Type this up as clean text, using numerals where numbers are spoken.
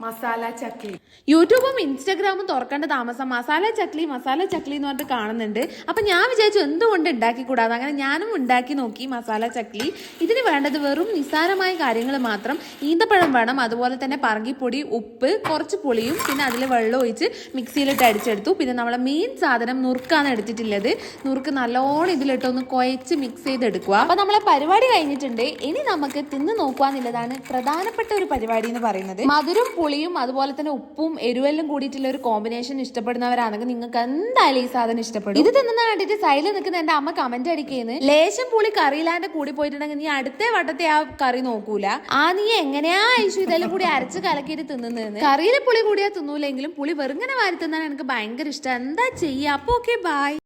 മസാല ചക്ലി. യൂട്യൂബും ഇൻസ്റ്റാഗ്രാമും തുറക്കേണ്ട താമസം മസാല ചക്ലി എന്ന് പറഞ്ഞിട്ട് കാണുന്നുണ്ട്. അപ്പൊ ഞാൻ വിചാരിച്ചു എന്തുകൊണ്ട് ഉണ്ടാക്കിക്കൂടാതെ, അങ്ങനെ ഞാനും ഉണ്ടാക്കി നോക്കി മസാല ചക്ലി. ഇതിന് വേണ്ടത് വെറും നിസ്സാരമായ കാര്യങ്ങൾ മാത്രം. ഈന്തപ്പഴം വേണം, അതുപോലെ തന്നെ പറങ്കിപ്പൊടി, ഉപ്പ്, കുറച്ച് പുളിയും, പിന്നെ അതിൽ വെള്ളം ഒഴിച്ച് മിക്സിയിലിട്ട് അടിച്ചെടുത്തു. പിന്നെ നമ്മളെ മെയിൻ സാധനം നുറുക്കാണ് എടുത്തിട്ടുള്ളത്. നുറുക്ക് നല്ലോണം ഇതിലിട്ട് ഒന്ന് കുഴച്ച് മിക്സ് ചെയ്തെടുക്കുക. അപ്പൊ നമ്മളെ പരിപാടി കഴിഞ്ഞിട്ടുണ്ട്. ഇനി നമുക്ക് തിന്ന് നോക്കുവാന്നുള്ളതാണ് പ്രധാനപ്പെട്ട ഒരു പരിപാടി എന്ന് പറയുന്നത്. മധുരം, പുളിയും അതുപോലെ തന്നെ ഉപ്പും എരിവെല്ലാം കൂടിയിട്ടുള്ള ഒരു കോമ്പിനേഷൻ ഇഷ്ടപ്പെടുന്നവരാണെങ്കിൽ നിങ്ങൾക്ക് എന്തായാലും ഈ സാധനം ഇഷ്ടപ്പെടും. ഇത് തിന്നുന്ന കണ്ടിട്ട് സൈഡിൽ നിൽക്കുന്ന എന്റെ അമ്മ കമന്റ് അടിക്കുന്നത്, ലേശം പുളി കറിയിലാന്റെ കൂടി പോയിട്ടുണ്ടെങ്കിൽ നീ അടുത്ത വട്ടത്തെ ആ കറി നോക്കൂല. നീ എങ്ങനെയാ ഐഷു ഇതെല്ലാം കൂടി അരച്ച് കലക്കിയിട്ട് തിന്നുന്നതെന്ന്. കറിയിലെ പുളി കൂടിയാ തിന്നൂലെങ്കിലും പുളി വെറുങ്ങനെ വാരി തിന്നാൻ എനിക്ക് ഭയങ്കര ഇഷ്ടം. എന്താ ചെയ്യാ? അപ്പൊ ഓക്കെ, ബൈ.